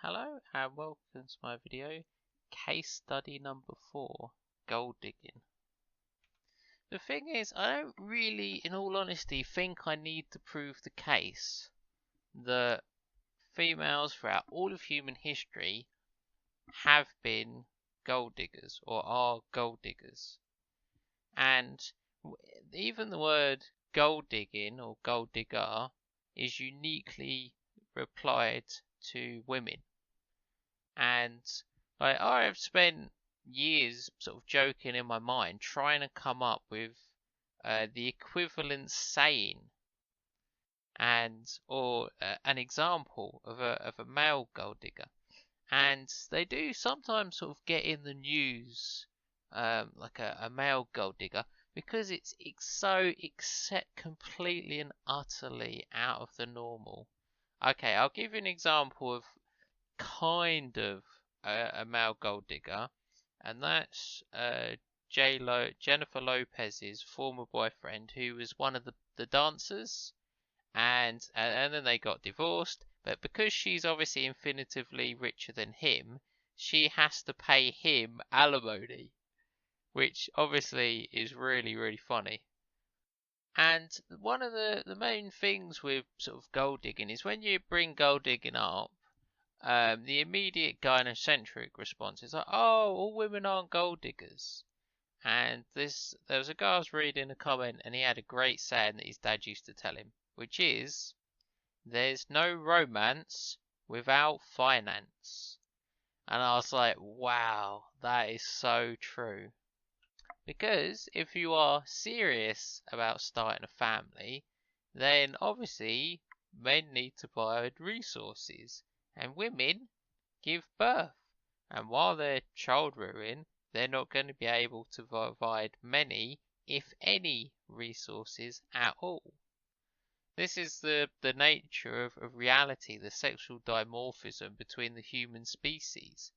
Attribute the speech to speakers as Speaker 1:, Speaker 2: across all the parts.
Speaker 1: Hello and welcome to my video, case study number 4, gold digging. The thing is, I don't really, in all honesty, think I need to prove the case that females throughout all of human history have been gold diggers or are gold diggers. And even the word gold digging or gold digger is uniquely applied to women. And I have spent years sort of joking in my mind trying to come up with the equivalent saying or an example of a male gold digger. And they do sometimes sort of get in the news like a male gold digger because it's so completely and utterly out of the normal. Okay, I'll give you an example of kind of a male gold digger, and that's Jennifer Lopez's former boyfriend, who was one of the dancers, and then they got divorced. But because she's obviously infinitively richer than him, she has to pay him alimony, which obviously is really, really funny. And one of the main things with sort of gold digging is when you bring gold digging up, the immediate gynocentric response is like, oh, all women aren't gold diggers. And there was a guy I was reading a comment, and he had a great saying that his dad used to tell him, which is, there's no romance without finance. And I was like, wow, that is so true. Because if you are serious about starting a family, then obviously men need to provide resources. And women give birth, and while they're child rearing, they're not going to be able to provide many, if any, resources at all. This is the nature of reality, the sexual dimorphism between the human species.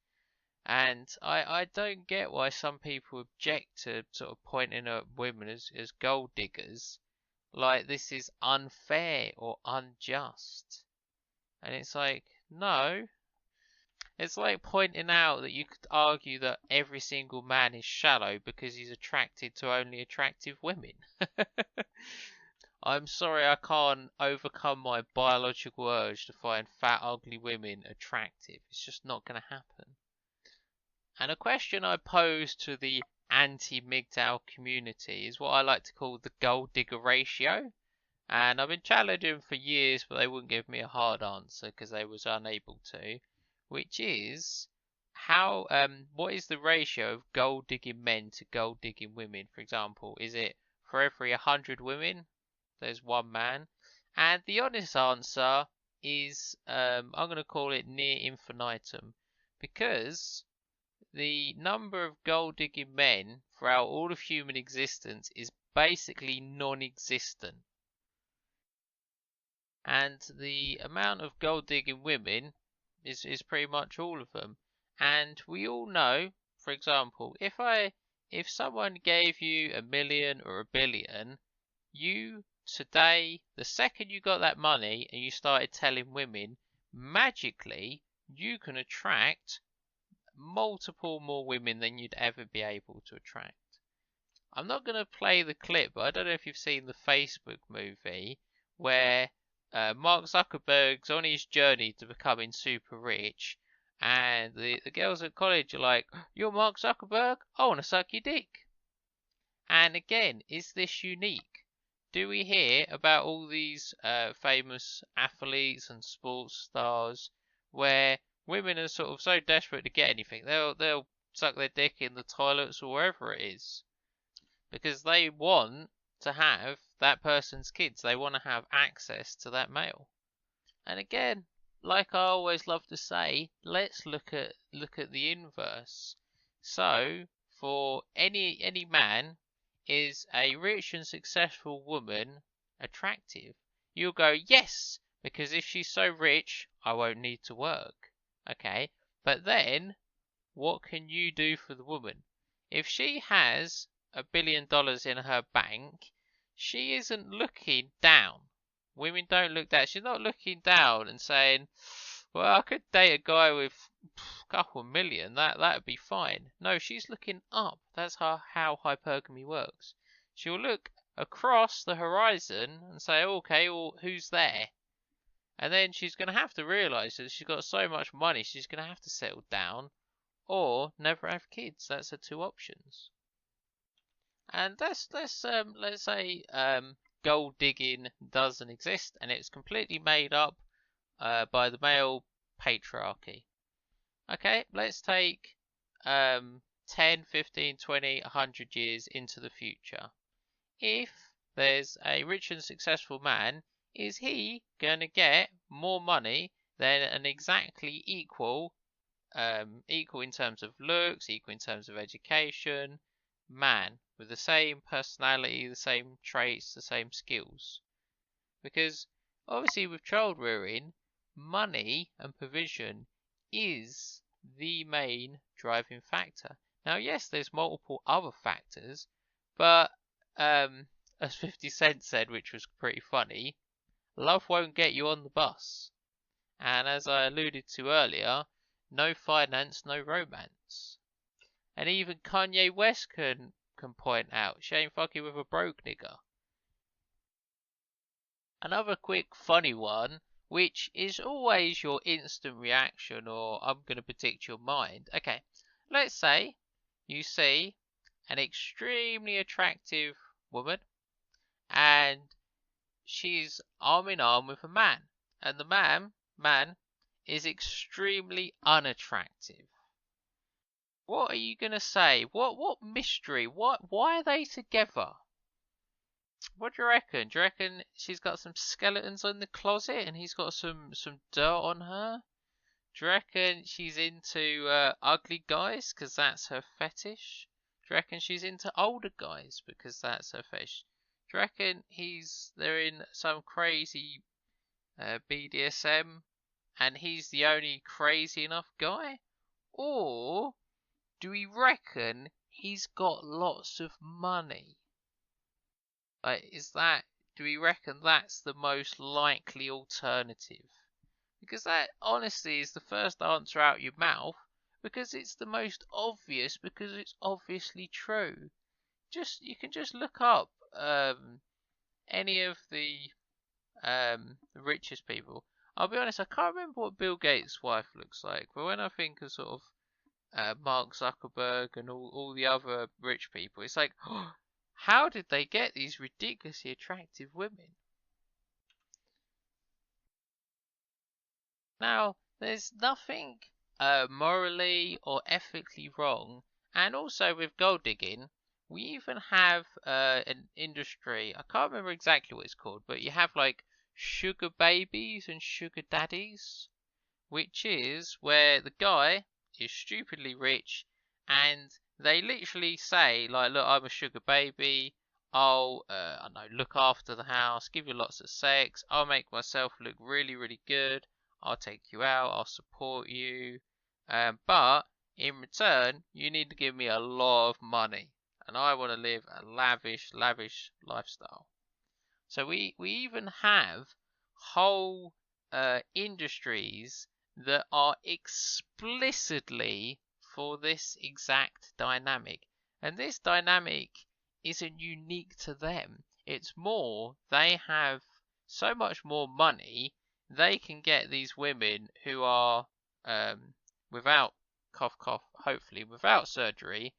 Speaker 1: And I don't get why some people object to sort of pointing at women as gold diggers, like this is unfair or unjust. And it's like, no. It's like pointing out that you could argue that every single man is shallow because he's attracted to only attractive women. I'm sorry, I can't overcome my biological urge to find fat, ugly women attractive. It's just not going to happen. And a question I pose to the anti-MGTOW community is what I like to call the gold digger ratio. And I've been challenging them for years, but they wouldn't give me a hard answer because they was unable to. Which is what is the ratio of gold digging men to gold digging women? For example, is it for every 100 women, there's one man? And the honest answer is I'm going to call it near infinitum, because the number of gold digging men throughout all of human existence is basically non-existent. And the amount of gold digging women is pretty much all of them. And we all know, for example, if someone gave you $1 million or $1 billion, you today, the second you got that money and you started telling women, magically you can attract multiple more women than you'd ever be able to attract. I'm not going to play the clip, but I don't know if you've seen the Facebook movie where Mark Zuckerberg's on his journey to becoming super rich, and the girls at college are like, you're Mark Zuckerberg? I want to suck your dick. And again, is this unique? Do we hear about all these famous athletes and sports stars where women are sort of so desperate to get anything, they'll suck their dick in the toilets or wherever it is, because they want to have that person's kids. They want to have access to that male. And again, like I always love to say, let's look at the inverse. So for any man, is a rich and successful woman attractive? You'll go, yes, because if she's so rich, I won't need to work. Okay, but then what can you do for the woman? If she has $1 billion in her bank, she isn't looking down. Women don't look down. She's not looking down and saying, Well, I could date a guy with a couple million. That'd be fine. No, she's looking up. That's how hypergamy works. She'll look across the horizon and say, okay, well, who's there? And then she's going to have to realise that she's got so much money, she's going to have to settle down or never have kids. That's her two options. And let's say gold digging doesn't exist and it's completely made up by the male patriarchy. Okay, let's take 10, 15, 20, 100 years into the future. If there's a rich and successful man, is he going to get more money than an exactly equal in terms of looks, equal in terms of education, man with the same personality, the same traits, the same skills? Because obviously with child rearing, money and provision is the main driving factor. Now, yes, there's multiple other factors, but as 50 Cent said, which was pretty funny, love won't get you on the bus. And as I alluded to earlier, no finance, no romance. And even Kanye West can point out, she ain't fucking with a broke nigga. Another quick funny one, which is always your instant reaction or I'm going to predict your mind. Okay, let's say you see an extremely attractive woman and she's arm in arm with a man and the man is extremely unattractive. What are you going to say? What mystery? Why are they together? What do you reckon? Do you reckon she's got some skeletons in the closet and he's got some dirt on her? Do you reckon she's into ugly guys because that's her fetish? Do you reckon she's into older guys because that's her fetish? Do you reckon they're in some crazy BDSM and he's the only crazy enough guy? Or do we reckon he's got lots of money? Do we reckon that's the most likely alternative? Because that honestly is the first answer out your mouth because it's the most obvious because it's obviously true. You can just look up any of the richest people. I'll be honest, I can't remember what Bill Gates' wife looks like, but when I think of sort of Mark Zuckerberg and all the other rich people, it's like, how did they get these ridiculously attractive women? Now, there's nothing morally or ethically wrong, and also with gold digging, we even have an industry. I can't remember exactly what it's called, but you have like sugar babies and sugar daddies, which is where the guy is stupidly rich and they literally say like, look, I'm a sugar baby, I'll I don't know, look after the house, give you lots of sex, I'll make myself look really, really good, I'll take you out, I'll support you, but in return you need to give me a lot of money and I want to live a lavish lifestyle. So we even have whole industries that are explicitly for this exact dynamic. And this dynamic isn't unique to them. It's more, they have so much more money, they can get these women who are, without, cough cough, hopefully without surgery,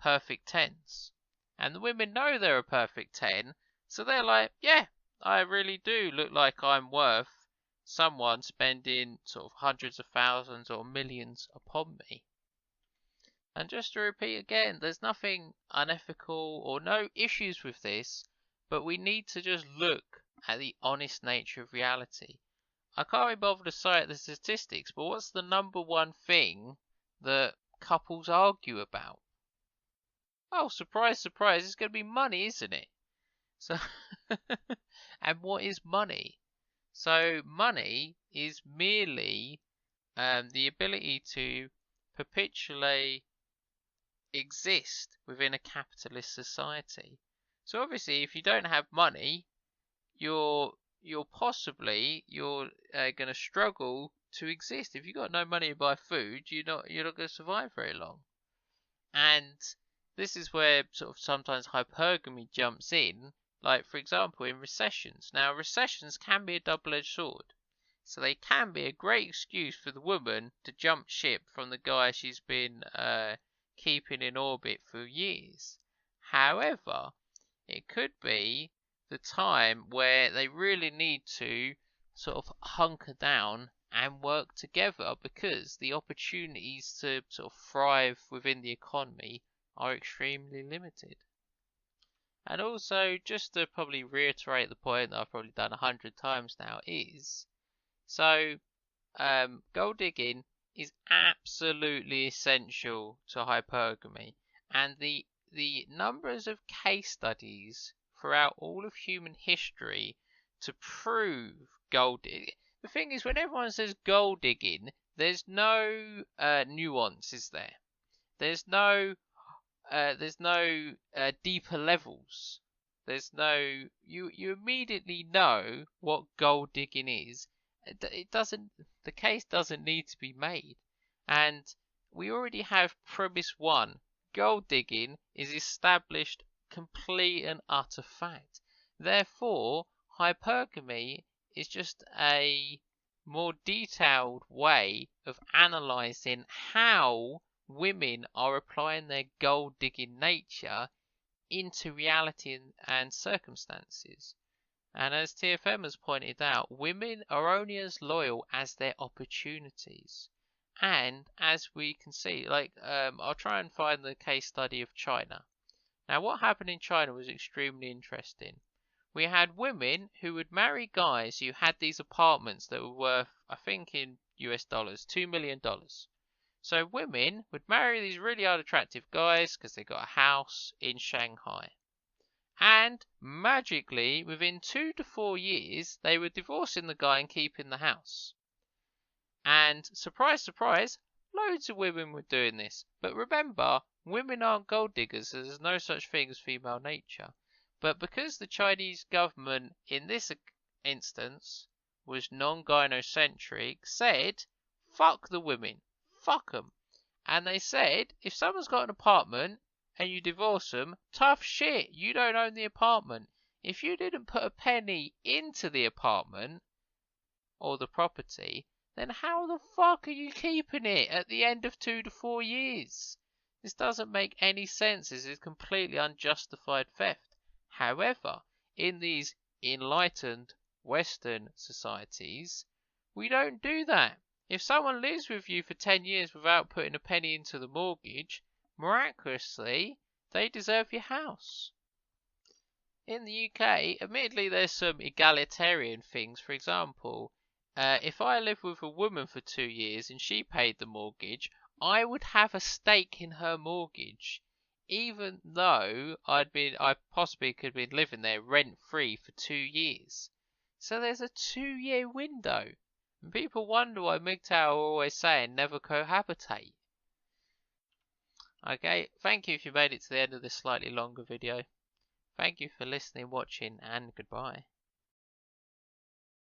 Speaker 1: perfect tens. And the women know they're a perfect 10, so they're like, yeah, I really do look like I'm worth someone spending sort of hundreds of thousands or millions upon me. And just to repeat again, there's nothing unethical or no issues with this, but we need to just look at the honest nature of reality. I can't be bothered to cite the statistics, but what's the number one thing that couples argue about? Oh, surprise, surprise, it's going to be money, isn't it? So, and what is money? So money is merely the ability to perpetually exist within a capitalist society. So obviously, if you don't have money, you're going to struggle to exist. If you've got no money to buy food, you're not going to survive very long. And this is where sort of sometimes hypergamy jumps in, like for example in recessions. Now recessions can be a double-edged sword. So they can be a great excuse for the woman to jump ship from the guy she's been keeping in orbit for years. However, it could be the time where they really need to sort of hunker down and work together, because the opportunities to sort of thrive within the economy are extremely limited. And also, just to probably reiterate the point that I've probably done 100 times now, is so gold digging is absolutely essential to hypergamy, and the numbers of case studies throughout all of human history to prove gold digging. The thing is, when everyone says gold digging, there's no nuance, is there? There's no deeper levels. There's no you immediately know what gold digging is. It doesn't. The case doesn't need to be made, and we already have premise one. Gold digging is established, complete and utter fact. Therefore, hypergamy is just a more detailed way of analysing how women are applying their gold digging nature into reality and circumstances. And as TFM has pointed out, women are only as loyal as their opportunities. And as we can see, I'll try and find the case study of China. Now, what happened in China was extremely interesting. We had women who would marry guys who had these apartments that were worth, I think in US dollars, $2 million. So women would marry these really unattractive guys because they got a house in Shanghai. And magically, within 2 to 4 years, they were divorcing the guy and keeping the house. And surprise, surprise, loads of women were doing this. But remember, women aren't gold diggers, so there's no such thing as female nature. But because the Chinese government, in this instance, was non-gynocentric, said, fuck the women, fuck them. And they said, if someone's got an apartment, and you divorce them, tough shit, you don't own the apartment. If you didn't put a penny into the apartment or the property, then how the fuck are you keeping it at the end of 2 to 4 years? This doesn't make any sense. This is completely unjustified theft. However, in these enlightened Western societies, we don't do that. If someone lives with you for 10 years without putting a penny into the mortgage, miraculously, they deserve your house. In the UK, admittedly, there's some egalitarian things. For example, if I lived with a woman for 2 years and she paid the mortgage, I would have a stake in her mortgage, even though I possibly could have been living there rent-free for 2 years. So there's a 2-year window. And people wonder why MGTOW are always saying never cohabitate. Okay, thank you if you made it to the end of this slightly longer video. Thank you for listening, watching, and goodbye.